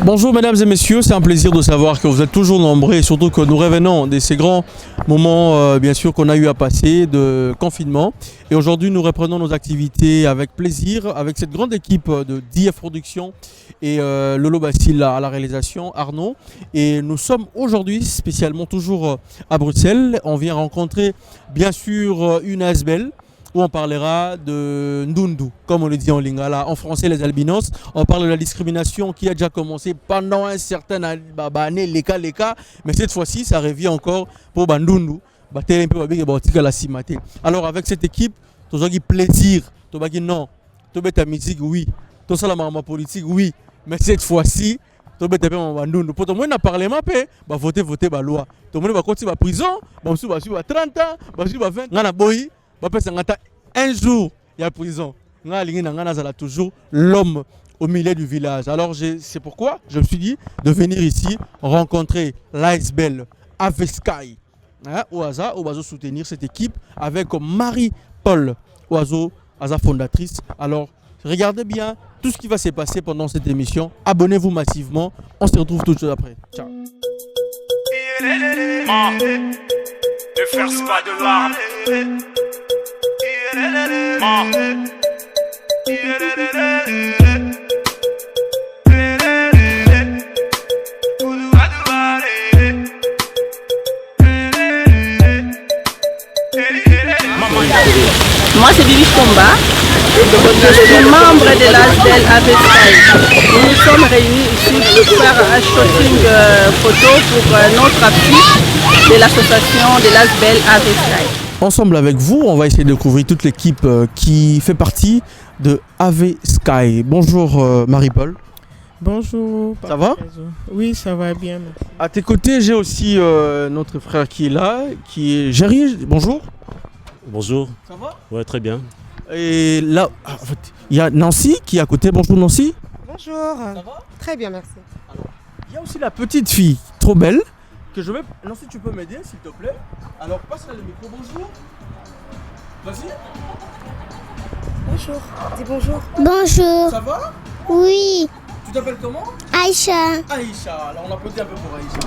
Bonjour mesdames et messieurs, c'est un plaisir de savoir que vous êtes toujours nombreux et surtout que nous revenons de ces grands moments bien sûr qu'on a eu à passer de confinement. Et aujourd'hui nous reprenons nos activités avec plaisir avec cette grande équipe de DF Productions et Lolo Basile à la réalisation, Arnaud. Et nous sommes aujourd'hui spécialement toujours à Bruxelles. On vient rencontrer bien sûr une ASBL où on parlera de Ndundu, comme on le dit en lingala, en français les albinos. On parle de la discrimination qui a déjà commencé pendant un certain année, les cas, mais cette fois-ci, ça revient encore pour Bandundu. Alors avec cette équipe, tu as plaisir, tu as non, tu as ta musique, oui, tu as la politique, oui, mais cette fois-ci, tu as Bandundu. Pour tout le monde, on a parlé, voter la loi. Tout le monde va continuer la prison, va 30 ans, va 20 ans. Un jour, il y a prison. Toujours l'homme au milieu du village. Alors c'est pourquoi je me suis dit de venir ici rencontrer l'ASBL Aveskai. Oaza, on va soutenir cette équipe avec Marie-Paul Oiseau, fondatrice. Alors regardez bien tout ce qui va se passer pendant cette émission. Abonnez-vous massivement. On se retrouve tout de suite après. Ciao. Ne verse pas de larmes. Moi c'est Bibi Komba, je suis membre de l'ASBL Aveskai. Nous nous sommes réunis ici pour faire un shooting photo pour notre affiche de l'association de l'ASBL Aveskai. Ensemble avec vous, on va essayer de découvrir toute l'équipe qui fait partie de Aveskai. Bonjour Marie-Paul. Bonjour. Ça va? Oui, ça va bien. Merci. À tes côtés, j'ai aussi notre frère qui est là, qui est Jerry. Bonjour. Bonjour. Ça va? Ouais, très bien. Et là, en fait, il y a Nancy qui est à côté. Bonjour Nancy. Bonjour. Ça va? Très bien, merci. Alors, il y a aussi la petite fille, trop belle, que je vais... Nancy, tu peux m'aider, s'il te plaît? Alors, passe-la le micro. Bonjour. Vas-y. Bonjour. Dis bonjour. Bonjour. Ça va? Oui. Tu t'appelles comment? Aïcha. Aïcha. Alors, on applaudit un peu pour Aïcha.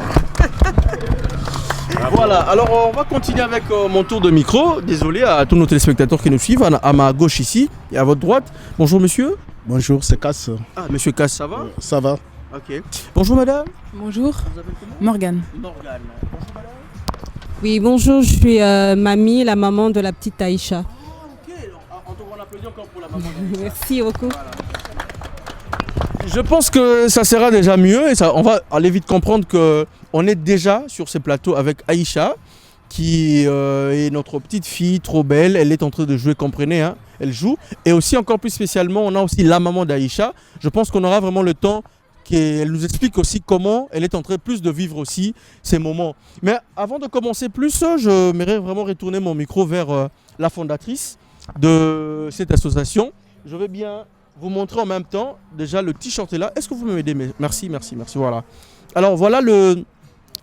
Voilà, alors on va continuer avec mon tour de micro. Désolé à tous nos téléspectateurs qui nous suivent. À ma gauche ici et à votre droite. Bonjour monsieur. Bonjour, c'est Cass. Ah, monsieur Cass, ça va? Ça va. Ok. Bonjour madame. Bonjour. Vous appelez comment? Morgane. Morgane. Bonjour madame. Oui, bonjour, je suis Mamie, la maman de la petite Aïcha. Ok, on applaudit encore pour la maman. Merci beaucoup. Voilà. Je pense que ça sera déjà mieux et on va aller vite comprendre qu'on est déjà sur ces plateaux avec Aïcha qui est notre petite fille trop belle. Elle est en train de jouer, comprenez, hein, elle joue. Et aussi encore plus spécialement, on a aussi la maman d'Aïcha. Je pense qu'on aura vraiment le temps qu'elle nous explique aussi comment elle est en train plus de vivre aussi ces moments. Mais avant de commencer plus, je m'aimerais vraiment retourner mon micro vers la fondatrice de cette association. Je vais bien vous montrer en même temps, déjà le t-shirt est là. Est-ce que vous m'aidez? Merci, voilà. Alors voilà le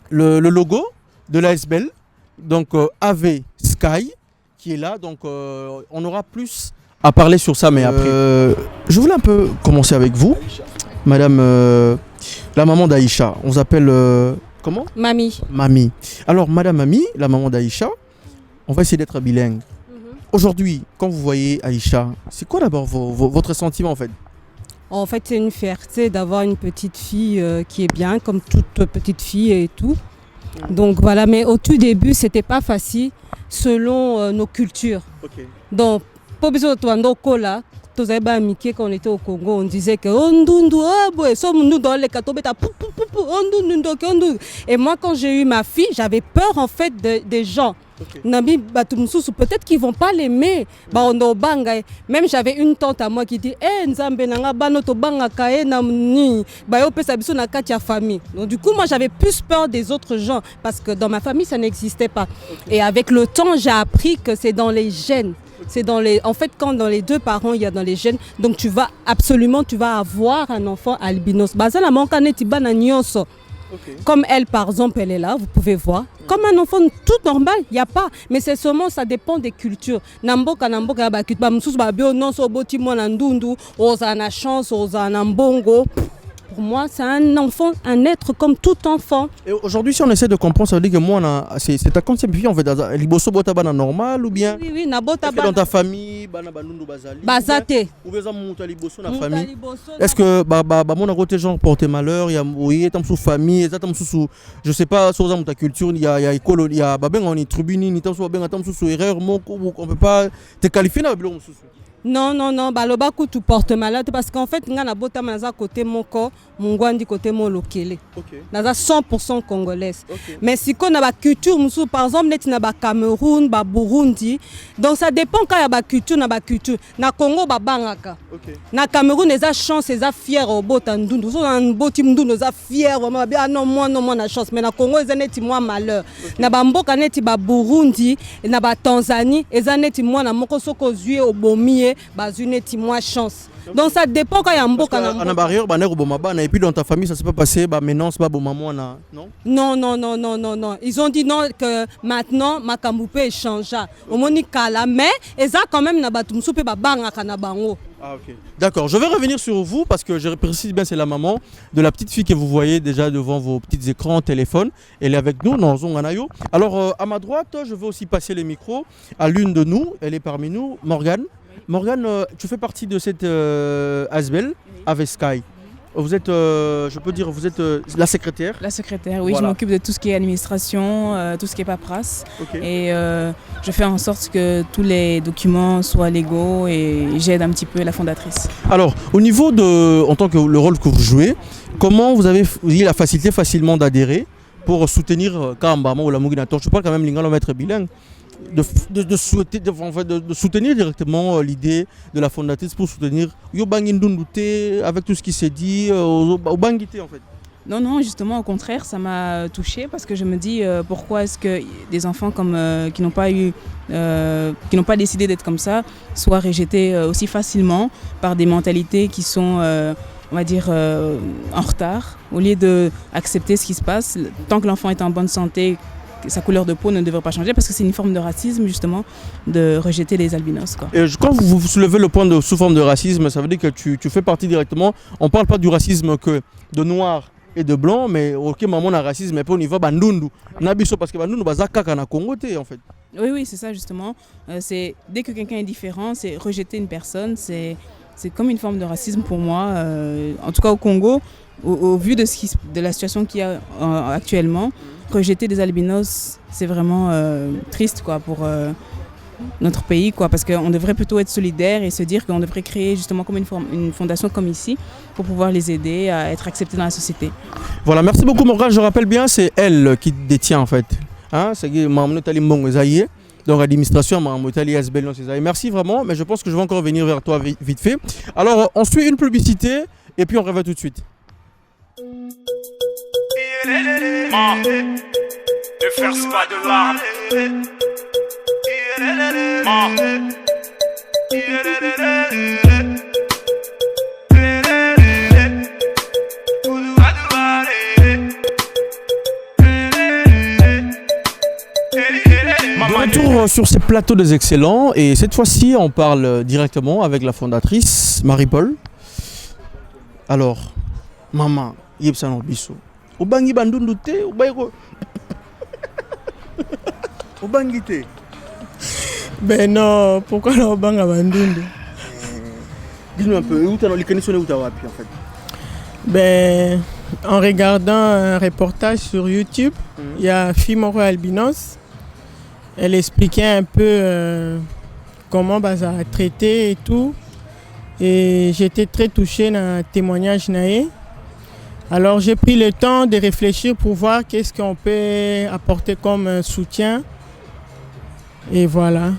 logo de l'ASBL, donc Aveskai, qui est là. Donc on aura plus à parler sur ça, mais après. Je voulais un peu commencer avec vous, madame, la maman d'Aïcha. On s'appelle comment? Mamie. Mamie. Alors madame Mamie, la maman d'Aïcha, on va essayer d'être bilingue. Aujourd'hui, quand vous voyez Aïcha, c'est quoi d'abord votre sentiment en fait? En fait, c'est une fierté d'avoir une petite fille qui est bien, comme toute petite fille et tout. Donc voilà, mais au tout début, c'était pas facile selon nos cultures. Okay. Donc, pas besoin de toi, là. Quand on était au Congo, on disait que et moi, quand j'ai eu ma fille, j'avais peur en fait des gens. Okay. Peut-être qu'ils vont pas l'aimer. Même j'avais une tante à moi qui dit famille. Donc du coup moi j'avais plus peur des autres gens parce que dans ma famille ça n'existait pas. Okay. Et avec le temps j'ai appris que c'est dans les gènes. C'est en fait quand dans les deux parents il y a dans les gènes, donc tu vas avoir un enfant albinos. Okay. Comme elle, par exemple, elle est là, vous pouvez voir. Comme un enfant tout normal, il n'y a pas. Mais c'est seulement, ça dépend des cultures. Namboka, chance, pour moi, c'est un enfant, un être comme tout enfant. Et aujourd'hui, si on essaie de comprendre, ça veut dire que moi, c'est ta concept fille en fait. Liboso bota bana normal ou bien Oui, nabota est-ce que dans ta famille, bana banundu bazali. Bazate. Ou bien ça monte liboso na famille. Est-ce que mon côté genre porter malheur, il y a oui, tam sous famille, tam sous je sais pas sur ta culture, il y a école, il y a ben on est tribune, ni tam sous erreur, on peut pas te qualifier na bilo sous. Non, baloba kutu porte malade parce qu'en fait, nga na bota maza côté moko, mungwandi côté mon lokele. OK. Naza 100% congolaise. Okay. Mais si qu'on a ba culture musu par exemple net na ba Cameroun, ba Burundi, donc ça dépend quand y a ba culture na ba culture. Na Congo ba bangaka. OK. Na Cameroun les a chance, les a fier au bota ndundu. So na boti mndundu les a fier vraiment ah non moi na chance mais na Congo les net moi malheur. Na ba mboka net ba Burundi, na ba Tanzanie, les net moi na moko soko zué au bomier. Bazuneti moi chance. Donc ça dépend quand il y a un beau canard. En barrière, et puis dans ta famille, ça s'est pas passé, maintenant c'est pas bon maman, non? Non. Ils ont dit non que maintenant Makamboupé est changé. Au Monikala, mais ils ont quand même nabatumsupe babanga kanabango. Ah ok. D'accord, je vais revenir sur vous parce que je précise bien c'est la maman de la petite fille que vous voyez déjà devant vos petits écrans téléphone. Elle est avec nous dans Zonganayo. Alors à ma droite, je vais aussi passer les micros à l'une de nous. Elle est parmi nous, Morgane. Morgane, tu fais partie de cette ASBEL avec Sky. Vous êtes, je peux dire, vous êtes la secrétaire. La secrétaire, oui, voilà. Je m'occupe de tout ce qui est administration, tout ce qui est paperasse. Okay. Et je fais en sorte que tous les documents soient légaux et j'aide un petit peu la fondatrice. Alors, au niveau de, en tant que le rôle que vous jouez, comment vous avez eu la facilité facilement d'adhérer pour soutenir Kambama ou la Muginator? Je parle quand même l'ingalo maître bilingue. De soutenir directement l'idée de la fondatrice pour soutenir Yobangindundute avec tout ce qui s'est dit au Bangité en fait. Non, justement au contraire, ça m'a touchée parce que je me dis pourquoi est-ce que des enfants comme, qui n'ont pas décidé d'être comme ça soient rejetés aussi facilement par des mentalités qui sont on va dire en retard au lieu d'accepter ce qui se passe. Tant que l'enfant est en bonne santé, sa couleur de peau ne devrait pas changer parce que c'est une forme de racisme justement de rejeter les albinos, quoi. Et quand vous soulevez le point sous forme de racisme, ça veut dire que tu fais partie directement, on ne parle pas du racisme que de noir et de blanc, mais ok maman on a racisme mais pas au niveau bandundu nabiso parce que bandundu bazaka na Congo en fait. Oui c'est ça justement, c'est dès que quelqu'un est différent, c'est rejeter une personne, c'est comme une forme de racisme pour moi, en tout cas au Congo, au vu de la situation qu'il y a actuellement. Rejeter des albinos, c'est vraiment triste quoi, pour notre pays, quoi, parce qu'on devrait plutôt être solidaire et se dire qu'on devrait créer justement comme une fondation comme ici pour pouvoir les aider à être acceptés dans la société. Voilà, merci beaucoup Morgane, je rappelle bien, c'est elle qui détient en fait. Hein, c'est donc l'administration, merci vraiment, mais je pense que je vais encore venir vers toi vite fait. Alors on suit une publicité et puis on revient tout de suite. Ne verse pas de larmes. De retour sur ces plateaux des excellents et cette fois-ci on parle directement avec la fondatrice Marie-Paul. Alors, maman, yebsano biso. Obangi bandundu te, obangi te. Ben non, pourquoi la obanga bandundu? Dis-nous un peu, où t'as les connaissances où t'as wapi en fait? Ben, en regardant un reportage sur YouTube, il y a Fimoro Albinos. Elle expliquait un peu comment ça a traité et tout. Et j'étais très touchée dans le témoignage naé. Alors j'ai pris le temps de réfléchir pour voir qu'est-ce qu'on peut apporter comme soutien. Et voilà,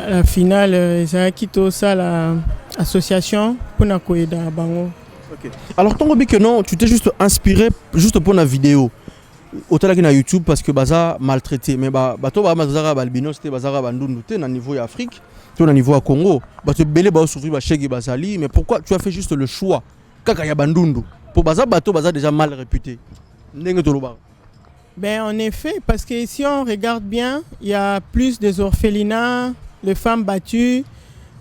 à la finale, ça a quitté ça l'association pour nous aider à Bango. Okay. Alors ton hobby que non, tu t'es juste inspiré juste pour la vidéo. Autant que na YouTube parce que baza maltraité mais toi bazara albinos c'était bazara bandundu te na niveau Afrique, tu na niveau Congo, tu belé ba souffrir ba chegi bazali mais pourquoi tu as fait juste le choix kaka ya bandundu pour baza déjà mal réputé. Ndenge to loba. Ben en effet parce que si on regarde bien, il y a plus des orphelinats, les femmes battues,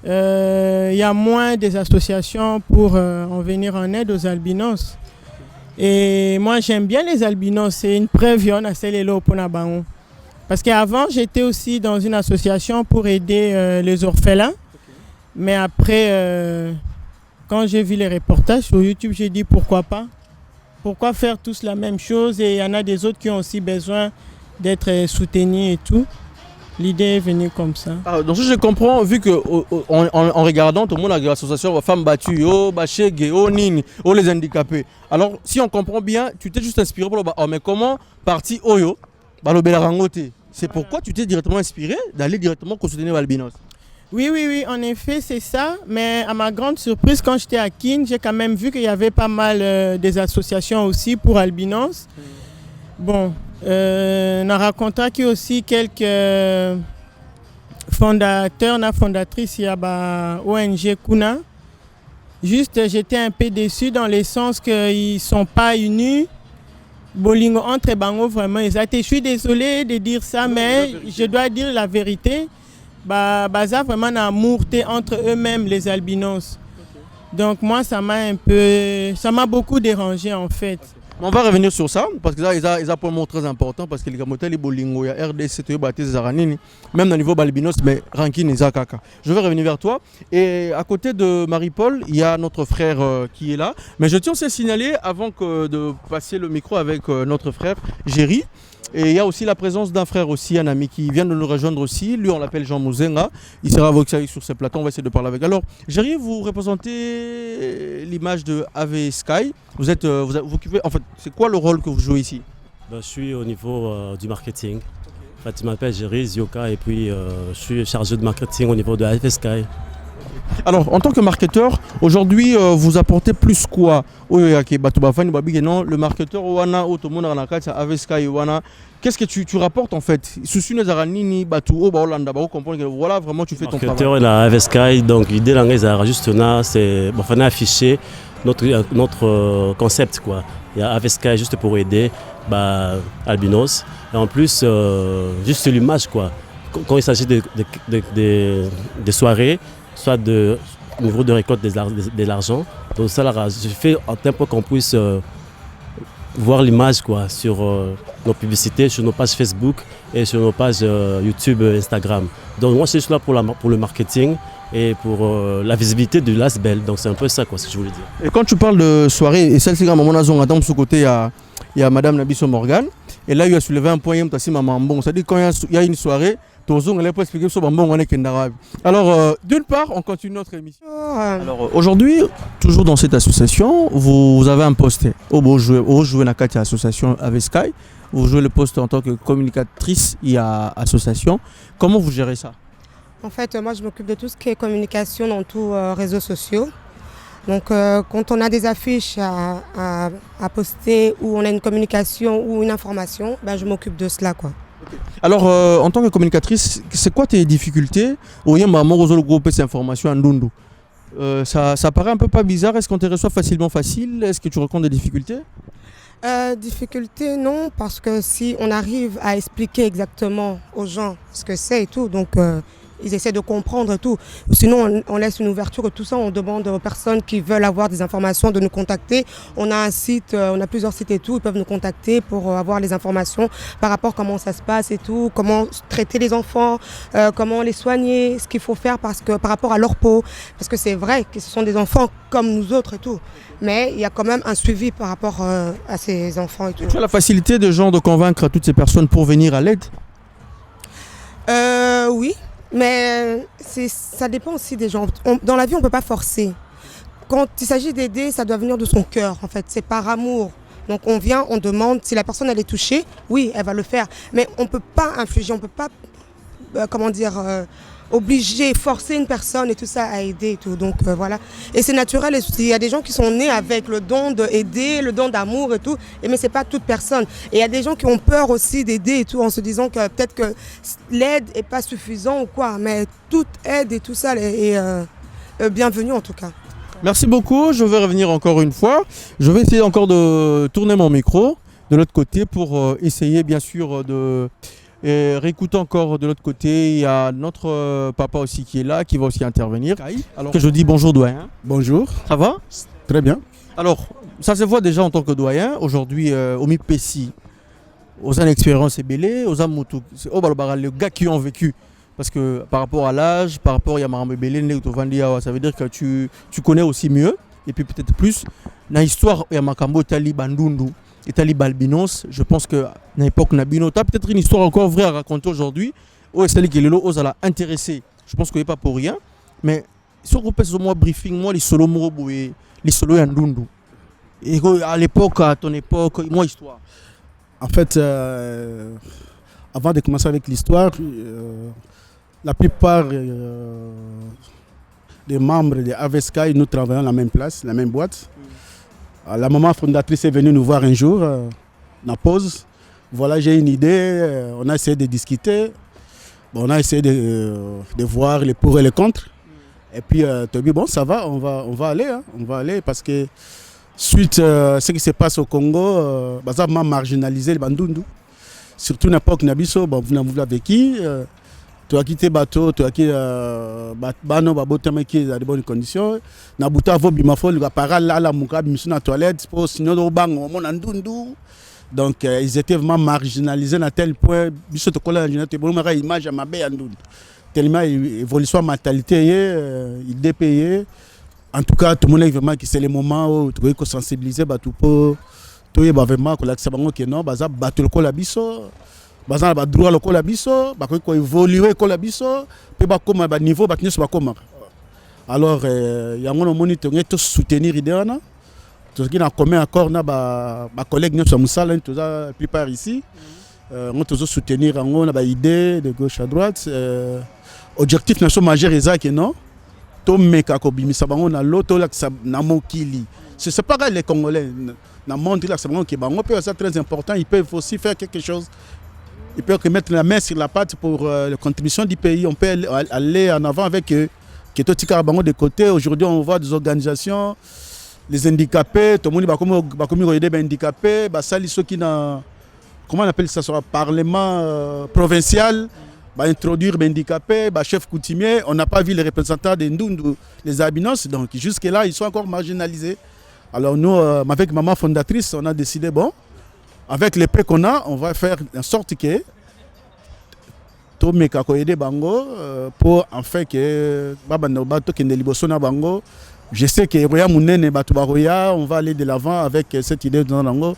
il y a moins des associations pour en venir en aide aux albinos. Et moi, j'aime bien les albinos. C'est une preuve, on a celle là au Ponabango. Parce qu'avant, j'étais aussi dans une association pour aider les orphelins. Mais après, quand j'ai vu les reportages sur YouTube, j'ai dit pourquoi pas. Pourquoi faire tous la même chose? Et il y en a des autres qui ont aussi besoin d'être soutenus et tout. L'idée est venue comme ça. Ah, donc je comprends, vu que en regardant, tout le monde a l'association femmes battues, bachègues, nini, les handicapés. Alors, si on comprend bien, tu t'es juste inspiré pour le mais comment parti Oyo, c'est pourquoi tu t'es directement inspiré d'aller directement soutenir Albinos. Oui, en effet, c'est ça. Mais à ma grande surprise, quand j'étais à Kin, j'ai quand même vu qu'il y avait pas mal des associations aussi pour albinos. Bon, on a raconté qu'il y a aussi quelques fondateurs, fondatrices, il y a ONG Kuna. Juste, j'étais un peu déçu dans le sens qu'ils ne sont pas unis. Bolingo entre Bango, vraiment, je suis désolé de dire ça, mais je dois dire la vérité. Baza vraiment un amour entre eux-mêmes, les albinos. Donc moi, ça m'a beaucoup dérangé en fait. On va revenir sur ça, parce que ça, ils ont un point très important, parce que les gamotels, les bolingo, il y a RDC, même au niveau balbinos, mais ranking, ils kaka. Je vais revenir vers toi. Et à côté de Marie-Paul, il y a notre frère qui est là. Mais je tiens aussi à signaler, avant de passer le micro avec notre frère, Géry. Et il y a aussi la présence d'un frère aussi, un ami qui vient de nous rejoindre aussi. Lui, on l'appelle Jean Mouzenga. Il sera avec sur ce plateau. On va essayer de parler avec. Alors, Géry, vous représentez l'image de Ave Sky. Vous occupez. En fait, c'est quoi le rôle que vous jouez ici? Je suis au niveau du marketing. En fait, je m'appelle Géry Zioka et puis je suis chargé de marketing au niveau de Ave Sky. Alors, en tant que marketeur, aujourd'hui, vous apportez plus quoi? Le marketeur, qu'est-ce que tu rapportes en fait? Voilà, vraiment, tu fais ton travail. Le marketeur est la Ave Sky, donc l'idée là, juste là, c'est afficher notre concept, quoi. Il y a Ave Sky juste pour aider albinos. Et en plus, juste l'image, quoi. Quand il s'agit de soirées, soit au niveau de récolte de l'argent. Donc ça, je fais en tempo qu'on puisse voir l'image sur nos publicités, sur nos pages Facebook et sur nos pages YouTube, Instagram. Donc moi, je suis là pour le marketing et pour la visibilité de l'Asbel. Donc c'est un peu ça ce que je voulais dire. Et quand tu parles de soirée, et celle-ci, à mon avis, de ce côté, il y a Madame Nabiso Morgan. Et là, il a soulevé un point, c'est-à-dire quand il y a une soirée, alors, d'une part, on continue notre émission. Alors, aujourd'hui, toujours dans cette association, vous avez un poste. Vous jouez dans cette association avec Sky. Vous jouez le poste en tant que communicatrice et association. Comment vous gérez ça? En fait, moi, je m'occupe de tout ce qui est communication dans tous les réseaux sociaux. Donc, quand on a des affiches à poster ou on a une communication ou une information, je m'occupe de cela, quoi. Alors, en tant que communicatrice, c'est quoi tes difficultés? Ces informations en ça paraît un peu pas bizarre. Est-ce qu'on te reçoit facile? Est-ce que tu rencontres des difficultés? Difficultés, non, parce que si on arrive à expliquer exactement aux gens ce que c'est et tout, donc ils essaient de comprendre et tout. Sinon, on laisse une ouverture et tout ça. On demande aux personnes qui veulent avoir des informations de nous contacter. On a un site, on a plusieurs sites et tout. Ils peuvent nous contacter pour avoir les informations par rapport à comment ça se passe et tout, comment traiter les enfants, comment les soigner, ce qu'il faut faire par rapport à leur peau. Parce que c'est vrai que ce sont des enfants comme nous autres et tout. Mais il y a quand même un suivi par rapport à ces enfants et tout. Tu as la facilité de convaincre toutes ces personnes pour venir à l'aide? Oui. Mais ça dépend aussi des gens. Dans la vie, on ne peut pas forcer. Quand il s'agit d'aider, ça doit venir de son cœur, en fait. C'est par amour. Donc on vient, on demande. Si la personne elle est touchée, oui, elle va le faire. Mais on ne peut pas infliger, on ne peut pas, obliger, forcer une personne et tout ça à aider et tout. Donc voilà. Et c'est naturel. Il y a des gens qui sont nés avec le don d'aider, le don d'amour et tout. Mais ce n'est pas toute personne. Et il y a des gens qui ont peur aussi d'aider et tout en se disant que peut-être que l'aide n'est pas suffisante ou quoi. Mais toute aide et tout ça est bienvenue en tout cas. Merci beaucoup. Je vais revenir encore une fois. Je vais essayer encore de tourner mon micro de l'autre côté pour essayer bien sûr de... Et réécoutons encore de l'autre côté, il y a notre papa aussi qui est là, qui va aussi intervenir. Alors que je dis bonjour doyen. Bonjour. Ça va? Très bien. Alors, ça se voit déjà en tant que doyen. Aujourd'hui, au MIPESI, aux années d'expérience et belé, aux Amoutou, les gars qui ont vécu. Parce que par rapport à l'âge, par rapport à Yamaram Belé, ça veut dire que tu connais aussi mieux. Et puis peut-être plus. Dans l'histoire, Yamakambo, Tali Bandundu et Tali Balbinos, je pense que dans l'époque Nabino, tu as peut-être une histoire encore vraie à raconter aujourd'hui. Oh, celle qui est là, intéressé. Je pense qu'il n'est pas pour rien. Mais si on repère sur moi briefing, moi, les solos Morobo et les solos Yandundu. Et à l'époque, à ton époque, moi, histoire. En fait, avant de commencer avec l'histoire, la plupart des membres de AVSK, nous travaillons à la même place, la même boîte. La maman fondatrice est venue nous voir un jour, la pause. Voilà, j'ai une idée, on a essayé de discuter. Bon, on a essayé de voir les pour et les contre. Et puis, tu as dit, bon, ça va, on va aller. Hein, on va aller parce que suite à ce qui se passe au Congo, ça m'a marginalisé le Bandundu. Surtout n'importe Nabiso, vous l'avez qui. Tu as quitté bateau, tu as quitté Bano, Babotama qui est dans de bonnes conditions. Nabuta Vobimafo, le parole là, la mouka, mission à toilette, pour sinon au bang, au Mondundu. Donc, ils étaient vraiment marginalisés à tel point. Biso te colle à l'ingénieur, tu as une image à ma baie Andundu. Tellement évolution mentalité, il dépayé. En tout cas, tout le monde est vraiment que c'est le moment où tu peux sensibiliser, tout pour tout est vraiment que l'accès que non, baza battre le col à biso. Bazan ba droit le kola biso ba ko évoluer kola biso pe ba koma ba niveau ba tinso ba koma. Alors yango no moniteur to soutenir idéana to qui na commun accord na ba collègue nyonso musala to za plupart ici on to soutenir yango na ba idée de gauche à droite objectif national majeur ezaki non to meka ko bimisa bango na loto la na mokili. C'est pas les Congolais na monde là c'est bango qui bango peut c'est très important, ils peuvent aussi faire quelque chose. Ils peuvent mettre la main sur la pâte pour la contribution du pays. On peut aller en avant avec eux. Qui est aussi de côté. Aujourd'hui, on voit des organisations, les handicapés, tout le monde va comme aider les handicapés. Ceux qui n'ont, comment on appelle ça, sur le Parlement provincial, introduire les handicapés, chef coutumier. On n'a pas vu les représentants des Ndundu, les Albinos. Donc jusque-là, ils sont encore marginalisés. Alors nous, avec maman fondatrice, on a décidé, bon, avec les paix qu'on a, on va faire en sorte que tout le monde aider bango pour en fait que bango. Je sais que on va aller de l'avant avec cette idée de Nango.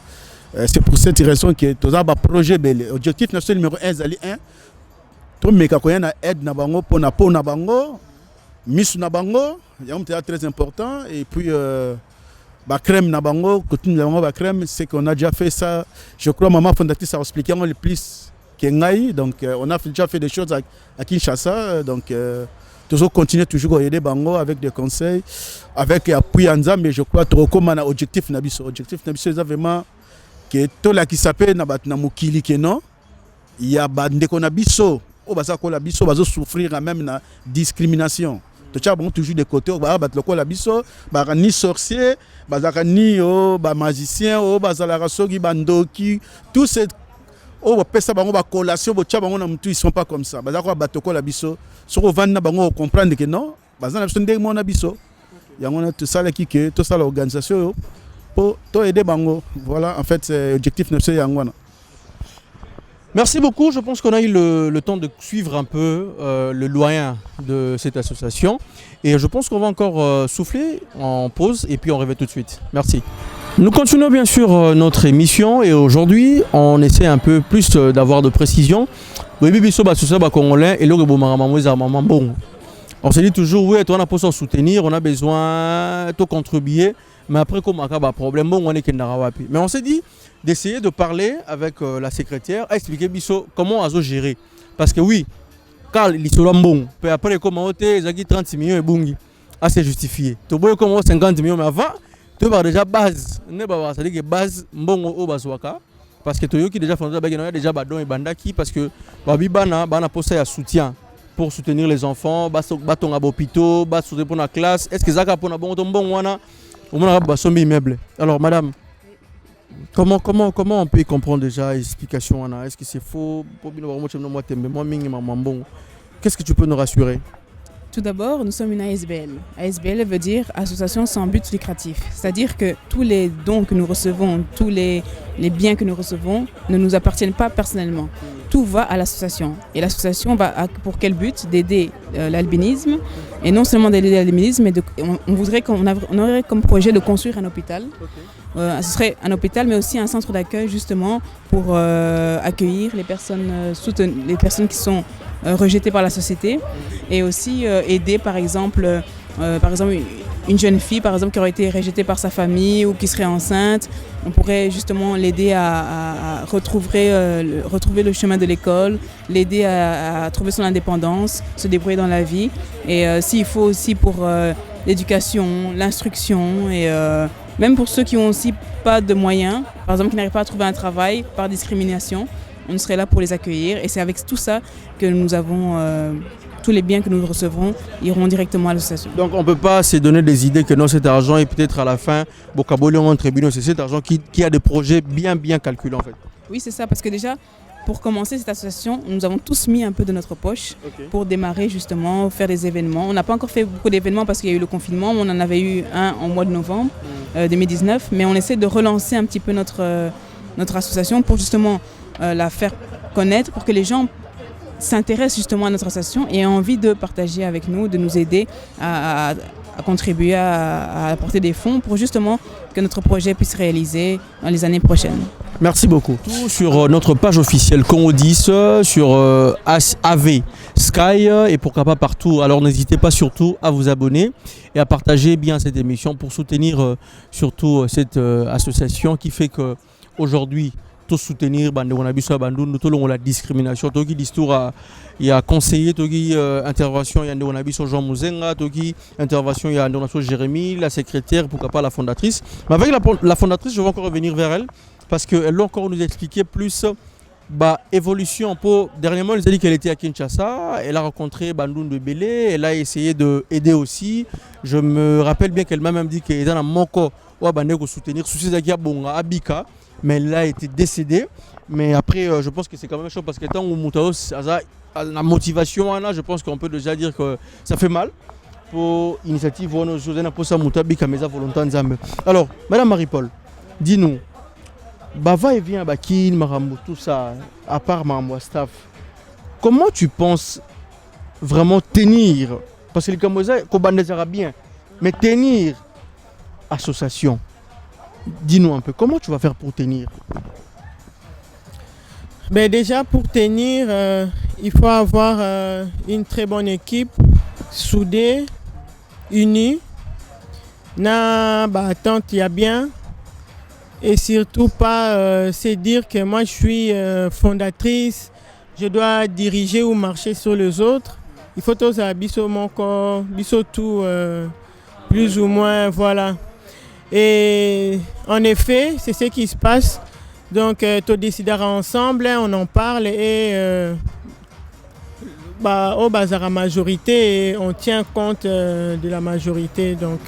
C'est pour cette raison que tout ça projet belé. Objectif national numéro 1 zali 1. Tout le monde aide na bango pour na bango, miss na bango, c'est très important et puis crème nabango, crème, c'est qu'on a déjà fait ça. Je crois maman fondatrice a expliqué le plus qu'Engaï. Donc on a déjà fait des choses à Kinshasa. Donc toujours continuer toujours à aider bango avec des conseils, avec appui ensemble. Mais je crois trop comme un objectif nabiso. Objectif nabiso c'est vraiment que tout là qui s'appelle na mukili que non. Il y a bande qu'on nabiso. Oh bah ça qu'on nabiso va souffrir même na discrimination. Toujours de côté, ni sorcier, ni magicien, bandoki, tout ces collation, ils sont pas comme ça. Sur comprendre que non, tout ça tout ça l'organisation pour aider bango. Voilà en fait c'est objectif de ce. Merci beaucoup, je pense qu'on a eu le temps de suivre un peu le doyen de cette association et je pense qu'on va encore souffler en pause et puis on revient tout de suite. Merci. Nous continuons bien sûr notre émission et aujourd'hui on essaie un peu plus d'avoir de précision. On se dit toujours oui, on a besoin de soutenir, on a besoin de contribuer, mais après comme on a un problème, on est mais on s'est dit d'essayer de parler avec la secrétaire, expliquer comment on a géré. Parce que oui, quand il est bon, puis après comment on a 30 millions et bungi, c'est justifié. Tu vois comment 50 millions mais avant, tu as déjà base, c'est-à-dire que base bon au baswaka parce que tu as déjà fondé déjà badon et bandaki parce que babibana bana posé à soutien pour soutenir les enfants, baton à l'hôpital, soutenir pour la classe. Est-ce que ça a pour bon wana on a besoin immeuble. Alors madame, comment on peut comprendre déjà l'explication? Est-ce que c'est faux? Qu'est-ce que tu peux nous rassurer? Tout d'abord, nous sommes une ASBL. ASBL veut dire Association sans but lucratif. C'est-à-dire que tous les dons que nous recevons, tous les biens que nous recevons ne nous appartiennent pas personnellement. Tout va à l'association. Et l'association va pour quel but? D'aider l'albinisme. Et non seulement d'aider l'albinisme, mais on aurait comme projet de construire un hôpital. Ce serait un hôpital, mais aussi un centre d'accueil justement pour accueillir les personnes qui sont rejetées par la société, et aussi aider par exemple une jeune fille par exemple qui aurait été rejetée par sa famille ou qui serait enceinte. On pourrait justement l'aider à retrouver le chemin de l'école, l'aider à trouver son indépendance, se débrouiller dans la vie, et s'il faut aussi pour l'éducation, l'instruction, et même pour ceux qui n'ont aussi pas de moyens, par exemple qui n'arrivent pas à trouver un travail par discrimination, on serait là pour les accueillir. Et c'est avec tout ça que nous avons, tous les biens que nous recevrons iront directement à l'association. Donc on ne peut pas se donner des idées que non, cet argent est peut-être à la fin, Bocabolion en tribunal, c'est cet argent qui a des projets bien calculés en fait. Oui, c'est ça, parce que déjà, pour commencer cette association, nous avons tous mis un peu de notre poche pour démarrer justement, faire des événements. On n'a pas encore fait beaucoup d'événements parce qu'il y a eu le confinement, on en avait eu un en mois de novembre 2019, mais on essaie de relancer un petit peu notre association pour justement la faire connaître, pour que les gens s'intéressent justement à notre association et aient envie de partager avec nous, de nous aider à contribuer à apporter des fonds pour justement que notre projet puisse se réaliser dans les années prochaines. Merci beaucoup. Tout sur notre page officielle Congo 10, sur AV Sky et pourquoi pas partout. Alors n'hésitez pas surtout à vous abonner et à partager bien cette émission pour soutenir surtout cette association qui fait que aujourd'hui tout soutenir la discrimination, il y a conseiller, intervention, il y a Jean Mouzenga, intervention, il y a Jérémy, la secrétaire, pourquoi pas la fondatrice. Mais avec la fondatrice, je vais encore revenir vers elle parce qu'elle va encore nous expliquer plus évolution. Dernièrement, elle a dit qu'elle était à Kinshasa, elle a rencontré Bandoun de Belé, elle a essayé d'aider aussi. Je me rappelle bien qu'elle m'a même dit qu'elle est dans la Moko, pour soutenir Abika. Mais elle a été décédée. Mais après, je pense que c'est quand même chaud parce que tant que la motivation, je pense qu'on peut déjà dire que ça fait mal. Pour l'initiative, alors, Madame Marie-Paul, dis-nous, va et vient, Bakin, Marambo, tout ça, à part Marambo Staff, comment tu penses vraiment tenir, parce que les Camerounais, bien, mais tenir association? Dis-nous un peu, comment tu vas faire pour tenir? Déjà, pour tenir, il faut avoir une très bonne équipe, soudée, unie. Attente, il y a bien. Et surtout pas se dire que moi je suis fondatrice, je dois diriger ou marcher sur les autres. Il faut tous abisso mon corps, bisso tout, plus ou moins, voilà. Et en effet, c'est ce qui se passe. Donc, tu décideras ensemble, on en parle et au bazar à majorité, et on tient compte de la majorité. Donc,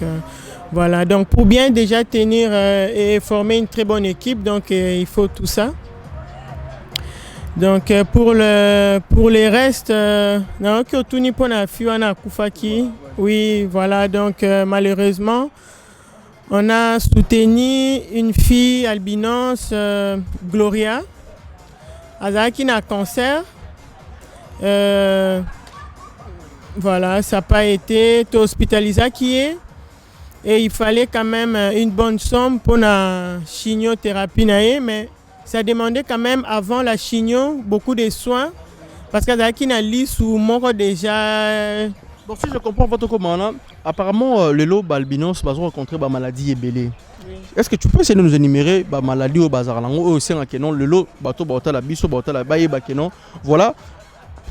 voilà. Donc, pour bien déjà tenir et former une très bonne équipe, donc il faut tout ça. Donc, pour les restes, oui, voilà. Donc, malheureusement, on a soutenu une fille albinos, Gloria, qui a un cancer. Voilà, ça n'a pas été hospitalisé qui est. Et il fallait quand même une bonne somme pour la chimiothérapie, mais ça demandait quand même avant la chimio beaucoup de soins parce que y a liste ou mort déjà. Donc si je comprends votre commande, apparemment les lots albinos ont rencontré la maladie ébélée. Oui. Est-ce que tu peux essayer de nous énumérer la maladie au bazar au sein que non le lot bateau la biso la baye bakenon voilà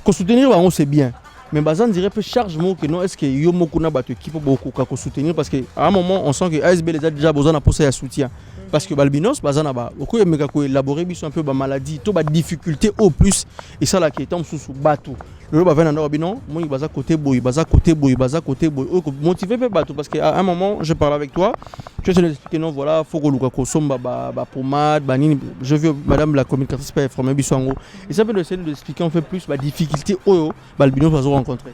qu'on soutenir c'est bien. Mais bazan dirait peu charge mot que non est-ce que yo mokuna bateau qui peut beaucoup qu'on soutenir parce qu'à un moment on sent que ASB les a déjà besoin de pousser à soutien. Parce que Balbinos, bazana ba, beaucoup de élaborer un peu maladie, tout ba difficulté au plus et ça là qui est en sous bateau. Le ba venant d'Orbinon, moi il baza côté boy, baza côté boy, motivé peu bateau parce qu'à un moment je parle avec toi, tu te expliquer non voilà, faut que luka kosomba ba pomade, banini, je veux madame la communicatrice pas informer biso en gros. Et ça peut essayer de expliquer un peu plus la difficulté au Balbinos va rencontrer.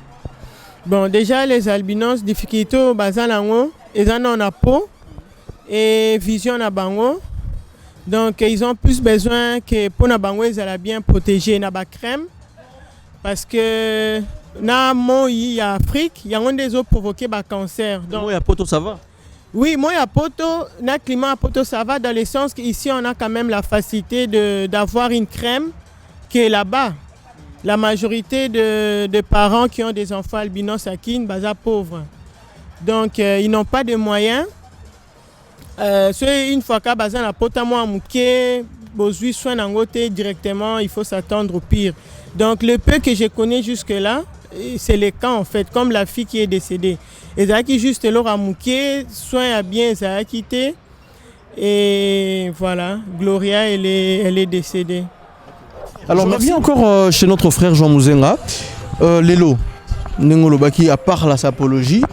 Bon, déjà, les albinos, difficulté au bazar lango, ils en ont la peau et vision na bango. Donc, ils ont plus besoin que pour na bango, ils allaient bien protéger na crème. Parce que na moi, il y a Afrique, il y a des autres provoqués par cancer. Donc, moi, il y a poto, ça va? Oui, moi, il y a poto, na climat à poto, ça va dans le sens qu'ici, on a quand même la facilité d'avoir une crème qui est là-bas. La majorité de parents qui ont des enfants albinos à Kin, baza pauvres. Donc, ils n'ont pas de moyens. Une fois que baza na pota moi mouké, bozui soin nangote directement, il faut s'attendre au pire. Donc, le peu que je connais jusque-là, c'est les cas en fait, comme la fille qui est décédée. Et ça qui juste leur a mouké, soin a bien, ça a quitté. Et voilà, Gloria, elle est décédée. Alors, je reviens encore chez notre frère Jean Mouzenga. Lélo, Nengolobaki, à part la sapologie,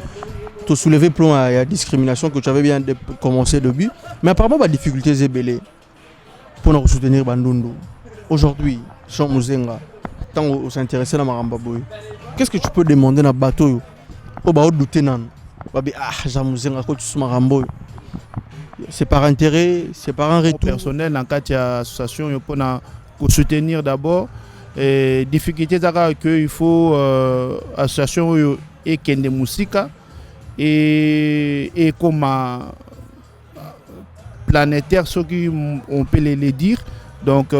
tu as soulevé plan à la discrimination que tu avais bien commencé au début. Mais apparemment, la difficulté est belée pour nous soutenir Bandundu. Aujourd'hui, Jean Mouzenga, tant on s'intéresse à Maramba Boy, qu'est-ce que tu peux demander à bateau au bas de tenant? Jean Mouzenga, quand tu es Maramba, c'est par intérêt, c'est par un retour personnel. En cas d'association, il faut soutenir d'abord. Difficulté qu'il faut association et kende musika et comme planétaire, ce qu'on peut les dire. Donc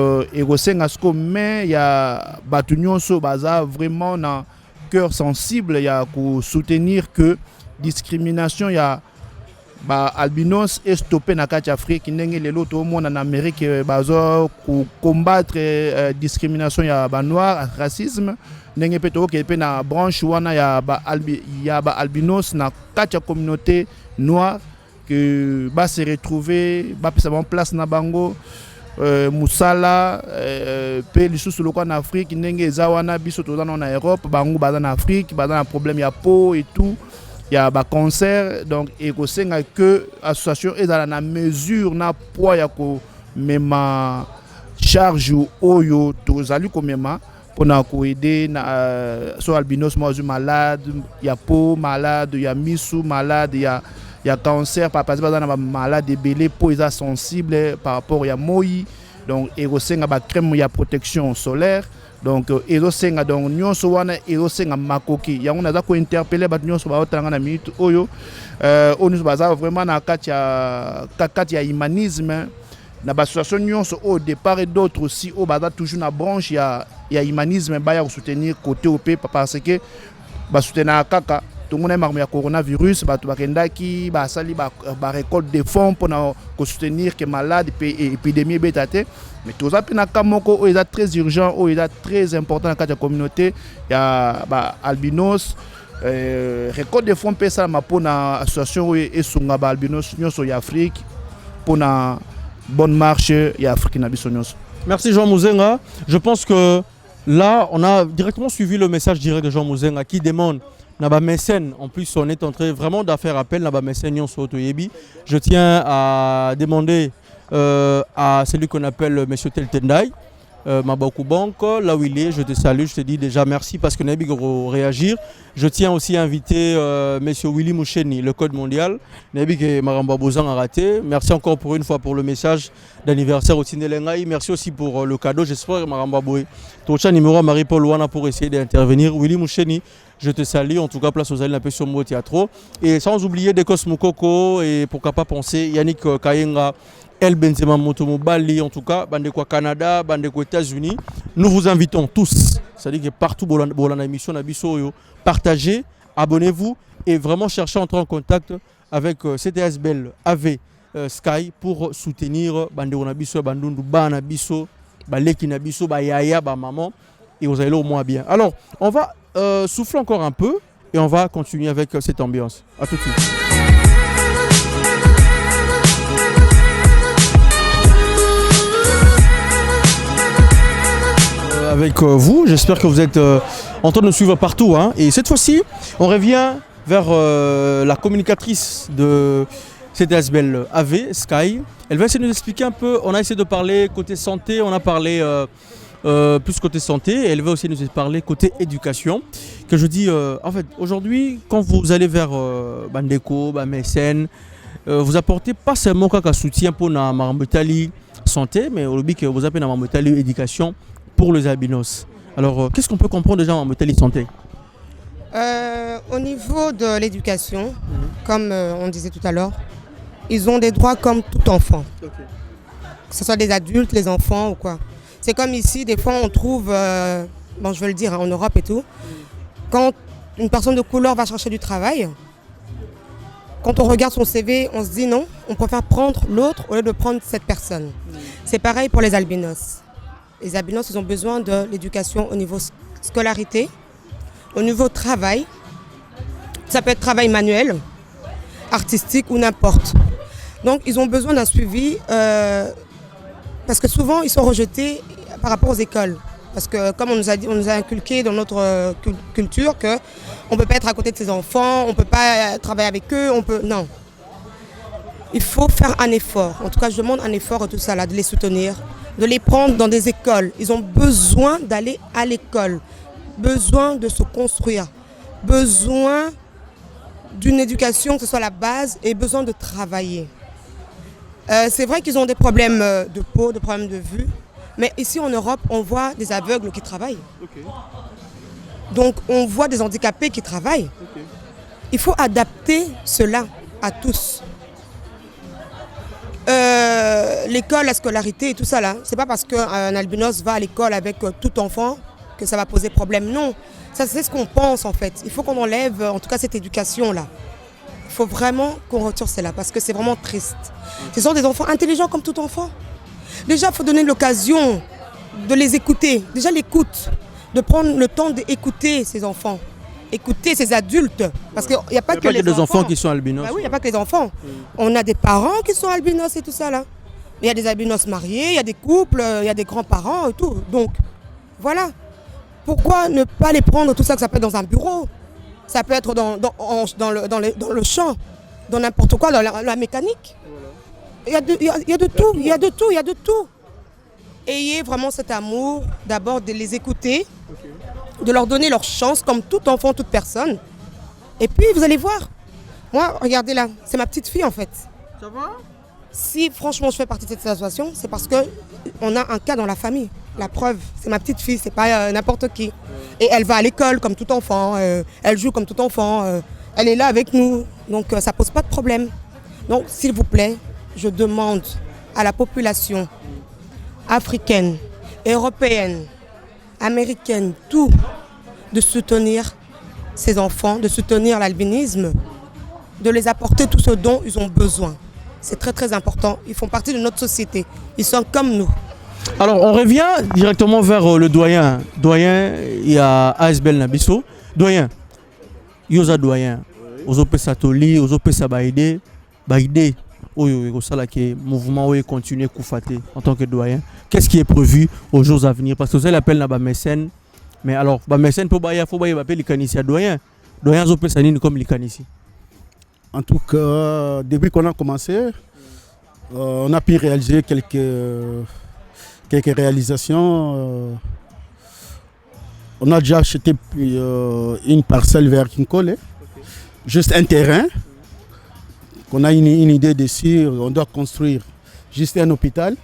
mais il y a Batunion so baza vraiment dans cœur sensible, il y a pour soutenir que discrimination il y a albinos est stoppé na kati Afrique ndenge lelo to monde en Amérique bazo pour combattre discrimination ya ba noir racisme ndenge peto ke pe na branche wana ya ba albinos na kati communauté noire que ba se retrouver ba pesa en place na bango musala pe lisusu loko en Afrique ndenge eza wana biso to na Europe bango baza na Afrique baza na problème ya peau et tout. Il y a un concert, donc il y a que l'association est dans la mesure na poids ya ko mema charge oyo tozali ko mema pour na ko aider na so albinos moi malade, il y a peau malade, il y a misu malade, il y a cancer par exemple dans malade belé peau est sensible par rapport à moi, donc il y a crème il y a protection solaire. Donc ezosenga donc nyonso wana ezosenga makoki yango naza ko interpeller bat nyonso ba otanga na minute oyo onu baza vraiment na kati ya humanisme na ba association nyonso au départ et d'autres aussi au baza toujours na branche ya humanisme ba ya soutenir côté OP parce que ba soutenir kaka tout le monde ya coronavirus ba to bakendaki ba sali ba récolte de fonds pour na ko soutenir que malade et épidémie betate. Mais tout ça, c'est très urgent, c'est très important dans la communauté. Il y a albinos, récolte de fonds pour l'association et albinos en Afrique pour une bonne marche en Afrique. Merci Jean Mouzenga. Je pense que là, on a directement suivi le message direct de Jean Mouzenga qui demande Naba mécène. En plus, on est en train vraiment de faire appel Naba mécène Nyon Sotoyebi. Je tiens à demander à celui qu'on appelle M. Teltendai, Mabakou Bank, là où il est, je te salue, je te dis déjà merci parce que Nabi Goro réagir. Je tiens aussi à inviter M. Willy Moucheni, le Code mondial. Nabi que Maramba Bozan a raté. Merci encore pour une fois pour le message d'anniversaire au Tindelengaï. Merci aussi pour le cadeau. J'espère que Maramba Boy. Tocha numéro à Marie-Paul Wana pour essayer d'intervenir. Willy Moucheni, je te salue. En tout cas, place aux allées un peu sur Mo Théâtre. Et sans oublier Dekos Moukoko et pourquoi pas penser Yannick Kayenga. El Benzema Motomo Bali, en tout cas, Bandeko Canada, Bandeko États-Unis. Nous vous invitons tous, c'est-à-dire que partout dans la émission, partagez, abonnez-vous et vraiment cherchez à entrer en contact avec CTS Bell AV Sky pour soutenir Bandeko Nabiso, Bandundu Banabiso, Baleki Nabiso, Bayaya, Maman et vous allez au moins bien. Alors, on va souffler encore un peu et on va continuer avec cette ambiance. A tout de suite. Avec vous, j'espère que vous êtes en train de nous suivre partout, hein. Et cette fois-ci, on revient vers la communicatrice de CTS Bell AV Sky. Elle va essayer de nous expliquer un peu. On a essayé de parler côté santé, on a parlé plus côté santé, et elle va aussi nous parler côté éducation. Que je dis, en fait, aujourd'hui, quand vous allez vers Bandeko, Mécène, vous apportez pas seulement un soutien pour la Marambetali santé, mais au lobby que vous appelez la Marambetali éducation pour les albinos. Alors, qu'est-ce qu'on peut comprendre déjà en Marambetali santé? Au niveau de l'éducation, comme on disait tout à l'heure, ils ont des droits comme tout enfant. Okay. Que ce soit des adultes, les enfants ou quoi. C'est comme ici, des fois on trouve, bon je veux le dire, en Europe et tout, quand une personne de couleur va chercher du travail, quand on regarde son CV, on se dit non, on préfère prendre l'autre au lieu de prendre cette personne. C'est pareil pour les albinos. Les albinos, ils ont besoin de l'éducation au niveau scolarité, au niveau travail. Ça peut être travail manuel, artistique ou n'importe. Donc ils ont besoin d'un suivi parce que souvent ils sont rejetés par rapport aux écoles. Parce que comme on nous a inculqué dans notre culture qu'on ne peut pas être à côté de ses enfants, on ne peut pas travailler avec eux, non. Il faut faire un effort. En tout cas, je demande un effort à tout ça là, de les soutenir, de les prendre dans des écoles. Ils ont besoin d'aller à l'école, besoin de se construire, besoin d'une éducation, que ce soit la base, et besoin de travailler. C'est vrai qu'ils ont des problèmes de peau, des problèmes de vue, mais ici en Europe, on voit des aveugles qui travaillent. Okay. Donc on voit des handicapés qui travaillent. Okay. Il faut adapter cela à tous. L'école, la scolarité et tout ça là, c'est pas parce qu'un albinos va à l'école avec tout enfant que ça va poser problème. Non, ça c'est ce qu'on pense en fait. Il faut qu'on enlève en tout cas cette éducation là. Il faut vraiment qu'on retire cela parce que c'est vraiment triste. Ce sont des enfants intelligents comme tout enfant. Déjà, il faut donner l'occasion de les écouter. Déjà l'écoute, de prendre le temps d'écouter ces enfants, écouter ces adultes. Parce qu'il n'y a pas que les enfants qui sont albinos. Bah oui, il n'y a pas que les enfants. On a des parents qui sont albinos et tout ça là. Il y a des albinos mariés, il y a des couples, il y a des grands-parents et tout. Donc, voilà. Pourquoi ne pas les prendre, tout ça, que ça peut être dans un bureau? Ça peut être dans le champ, dans n'importe quoi, dans la mécanique. Il y a de tout. Ayez vraiment cet amour, d'abord de les écouter, de leur donner leur chance comme tout enfant, toute personne. Et puis vous allez voir. Moi, regardez là, c'est ma petite fille en fait. Ça va? Si franchement je fais partie de cette situation, c'est parce qu'on a un cas dans la famille. La preuve, c'est ma petite fille, c'est pas n'importe qui. Et elle va à l'école comme tout enfant, elle joue comme tout enfant, elle est là avec nous, donc ça pose pas de problème. Donc s'il vous plaît, je demande à la population africaine, européenne, américaine, tout, de soutenir ces enfants, de soutenir l'albinisme, de les apporter tout ce dont ils ont besoin. C'est très très important, ils font partie de notre société, ils sont comme nous. Alors on revient directement vers le doyen. Doyen, il y a ASBL Nabiso. Doyen, yoza doyen, ozope satoli, ozope sabaide, baide. Le mouvement où continue Koufaté en tant que doyen. Qu'est-ce qui est prévu aux jours à venir? Parce que vous avez l'appel dans mécène. Mais alors, mécène pour il faut appeler les canissi à doyen. Doyen zopé sanine comme les canissi. En tout cas, depuis qu'on a commencé, on a pu réaliser quelques réalisations. On a déjà acheté une parcelle vers Kinkole, juste un terrain. On a une idée dessus, on doit construire juste un hôpital,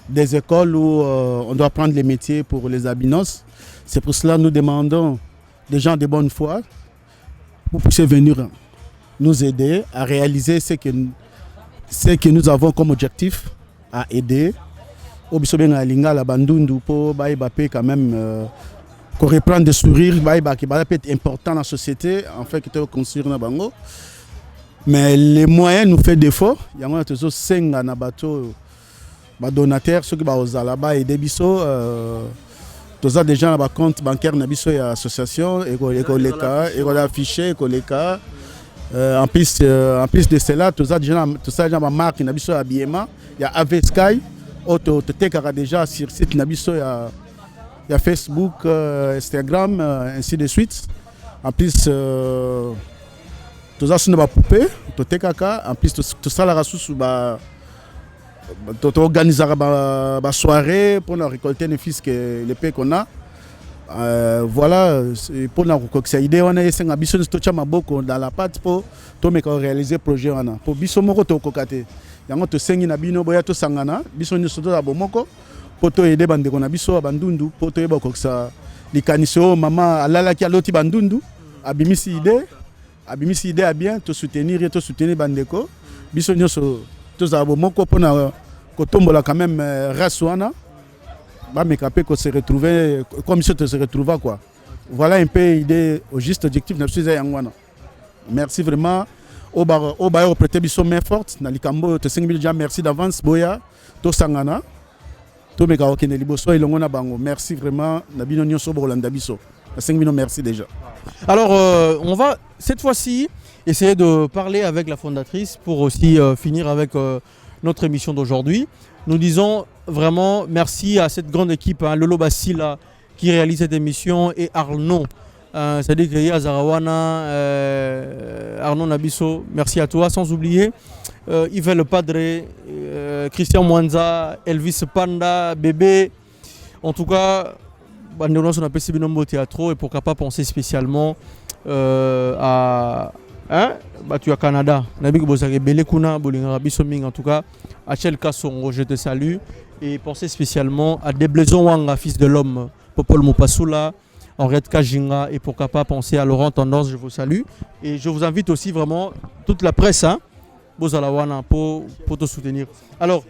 des écoles où on doit prendre les métiers pour les albinos. C'est pour cela que nous demandons des gens de bonne foi pour pouvoir venir nous aider à réaliser ce que nous avons comme objectif à aider. Au bisobé na linga la bandundu pour quand même qu'on reprenne des sourires, qui peut être important dans la société en fait que construire na bango. Mais les moyens nous font défaut. Il y a toujours 5 donateurs, ceux qui sont là-bas et des bisous. Tous des gens dans compte bancaire na biso et association et qu'on affiché en plus de cela tous ça déjà ma marque na biso habillement. Il y a Aveskai auto déjà sur site na biso il y a Facebook, Instagram ainsi de suite. En plus tout ça, c'est une poupée, en plus tout ça, la sous organiser une soirée pour récolter les fils que les pays qu'on a. Voilà, pour nous idée on a essayé biso stocha maboko dans la pâte pour réaliser projet wana. Pour biso moko to kokate. Yango to sengi na bino boya to sangana, biso ni soto la bomoko pour to aider bande ko na biso bandundu pour to yeba koksa likaniso mama alala ki aloti bandundu abimisi idée à bien te soutenir et te soutenir bandeko. Biso nyoso to za bomoko pour na kotombola quand même race wana. Que se retrouver comme si tu se retrouvais quoi. Voilà un peu l'idée au juste objectif de Yangwana. Merci vraiment. Au bar prêter biso main forte na likambo te 5000 déjà merci d'avance boya to sangana to meka okene liboso ilongona bango. Merci vraiment na bino nyonso bolanda biso. 5000 merci déjà. Alors on va cette fois-ci essayer de parler avec la fondatrice pour aussi finir avec notre émission d'aujourd'hui. Nous disons vraiment merci à cette grande équipe, hein, Lolo Basila qui réalise cette émission et Arnaud. C'est-à-dire qu'il y a Zarawana, Arnaud Nabiso, merci à toi. Sans oublier Yves Le Padre, Christian Mwanza, Elvis Panda, Bébé. En tout cas, on a passé Binombo Théâtre et pourquoi pas penser spécialement à... tu as Canada, en tout cas, Achel Kassongo, je te salue et pensez spécialement à Deblaison Wanga, fils de l'homme, Popol Mopasula, Henriette Kajinga et pourquoi pas penser à Laurent Tendance, je vous salue et je vous invite aussi vraiment toute la presse pour te soutenir. Alors,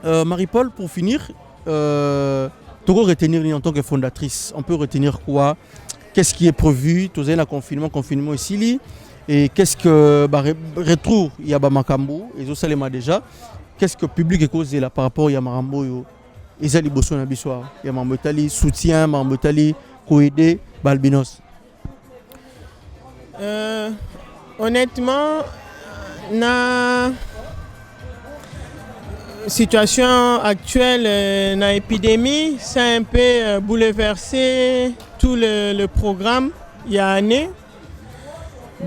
Marie-Paul, pour finir, tu peux retenir en tant que fondatrice, on peut retenir quoi? Qu'est-ce qui est prévu? Tu as un confinement ici. Et qu'est-ce que retrouve Yaba Makambo et Zosalema déjà? Qu'est-ce que le public est causé là par rapport à Yamarambo et Izali Bosso Nabiswa? Yamamotali, soutien, Mamotali, Koede, Balbinos. Honnêtement, la situation actuelle, la épidémie, ça a un peu bouleversé tout le programme il y a année.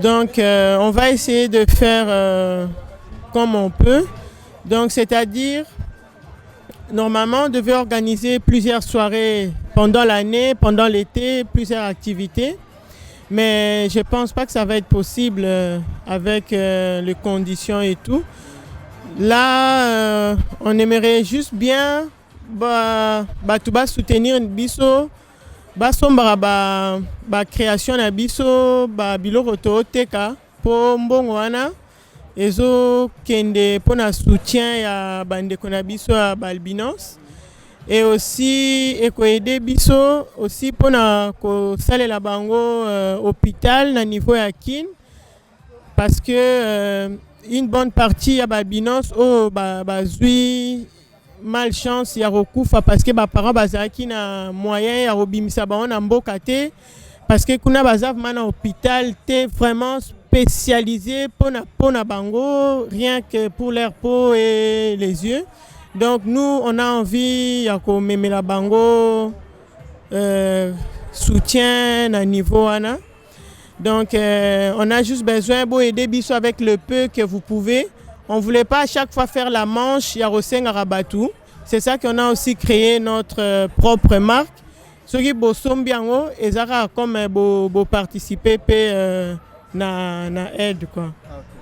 Donc on va essayer de faire comme on peut. Donc c'est-à-dire, normalement on devait organiser plusieurs soirées pendant l'année, pendant l'été, plusieurs activités. Mais je ne pense pas que ça va être possible avec les conditions et tout. Là, on aimerait juste bien soutenir biso. Basombara création na biso biloko teka po mbongo wana ezo kende pona soutien ya bandeko na biso ya Balbinos et aussi ekoede biso aussi pona ko salela bango hôpital na niveau ya kin parce que une bonne partie ya Balbinos bazui malchance ya rokufa parce que parents bazaki na moyen ya robimisa bango na mboka te parce que kuna bazav mana hôpital te vraiment spécialisé pona bango rien que pour leur peau et les yeux. Donc nous on a envie ya ko memela bango soutien à niveau ana. Donc on a juste besoin d'aider biso avec le peu que vous pouvez. On ne voulait pas à chaque fois faire la manche Yaroseng Arabatou. C'est ça qu'on a aussi créé notre propre marque. Ceux qui bossent bien, ils ont comme participer na aide quoi.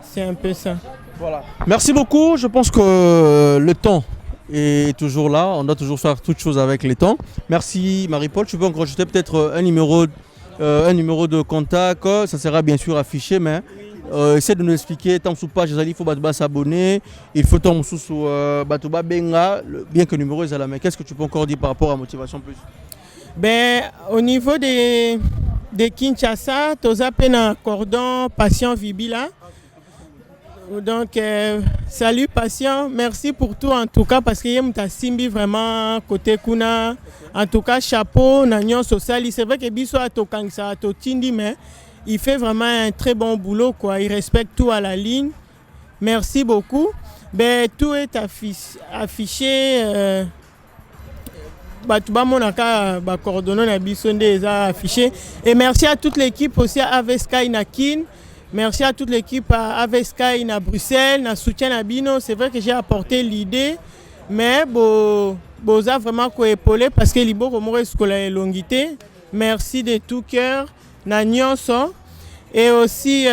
C'est un peu ça. Voilà. Merci beaucoup. Je pense que le temps est toujours là. On doit toujours faire toutes choses avec les temps. Merci Marie-Paul. Tu peux encore ajouter peut-être un numéro de contact. Ça sera bien sûr affiché, mais essaie de nous expliquer. Tant sous page, il faut s'abonner. Il faut tant sous Batouba Benga. Bien que le numéro est à la main. Qu'est-ce que tu peux encore dire par rapport à Motivation Plus? Ben, au niveau de Kinshasa, tu as un cordon patient Vibila. Donc, salut patient, merci pour tout en tout cas parce que tu simbi vraiment côté Kuna. En tout cas, chapeau, Nagnon Sosali. C'est vrai que Biso a Tokangsa, Totindi, mais il fait vraiment un très bon boulot, quoi. Il respecte tout à la ligne. Merci beaucoup. Ben, tout est affiché. Affiché. Et merci à toute l'équipe aussi à Aveskai Nakin Merci à toute l'équipe à Aveskai, à Bruxelles, à soutien à Bino. C'est vrai que j'ai apporté l'idée, mais Boza vraiment épaulé parce que Libo Romore Scola Longité. Merci de tout cœur, na nyonso. Et aussi,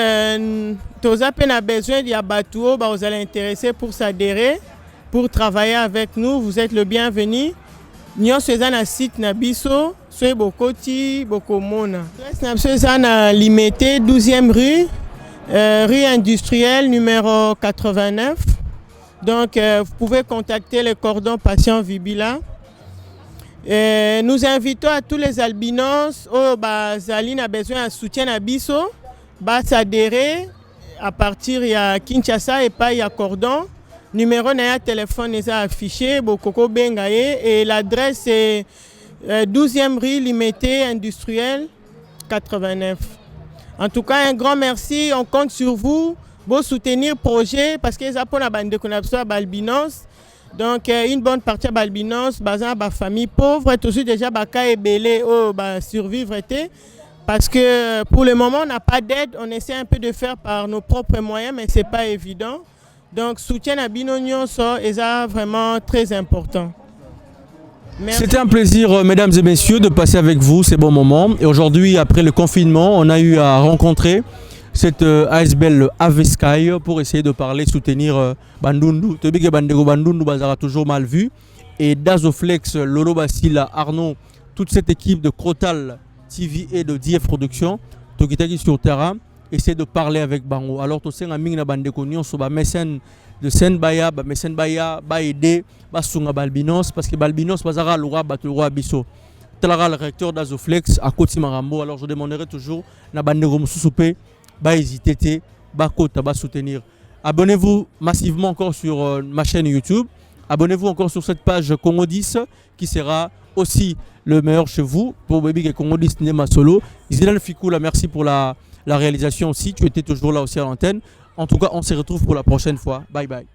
Toza Pen a besoin d'y abattre, vous allez intéresser pour s'adhérer, pour travailler avec nous. Vous êtes le bienvenu. Nyonso eza na site na biso, soy bokoti, bokomona. Adresse na Limité, 12e rue. Rue industrielle numéro 89. Donc, vous pouvez contacter le cordon patient Vibila. Nous invitons à tous les albinos, Zaline a besoin de soutien à Bisso, s'adhérer à partir de Kinshasa et pas à Cordon. Numéro de téléphone est affiché, Bokoko Bengaye, et l'adresse est 12e rue Limité industrielle 89. En tout cas, un grand merci. On compte sur vous pour soutenir le projet parce que les Japonais ont Balbinos. Donc, une bonne partie de Balbinos, la famille pauvre, toujours déjà belé survivre. Parce que pour le moment, on n'a pas d'aide. On essaie un peu de faire par nos propres moyens, mais ce n'est pas évident. Donc, soutien à Binonio, c'est vraiment très important. C'était un plaisir, mesdames et messieurs, de passer avec vous ces bons moments. Et aujourd'hui, après le confinement, on a eu à rencontrer cette ASBL Aveskai pour essayer de parler, soutenir Bandundu. Bandundu Bazara toujours mal vu. Et Dazoflex, Lolo Basila, Arnaud, toute cette équipe de Crotal TV et de DF Production, Tokitaki sur terrain, essayer de parler avec Bango. Alors, tu sais, on a mis un mécène de Senbaya, Baya, aider Basunga Balbinos, parce que Balbinos, Bazara, Loura, Baturo, Abisso. Telara, le recteur d'Azoflex, à Koti Marambo. Alors, je demanderai toujours, na Bandego Moussousoupé, hésiter, Kota, soutenir. Abonnez-vous massivement encore sur ma chaîne YouTube. Abonnez-vous encore sur cette page Congo 10 qui sera aussi le meilleur chez vous pour Baby et Congo 10 Cinéma Solo. Zidane Fikoula, merci pour la réalisation aussi. Tu étais toujours là aussi à l'antenne. En tout cas, on se retrouve pour la prochaine fois. Bye bye.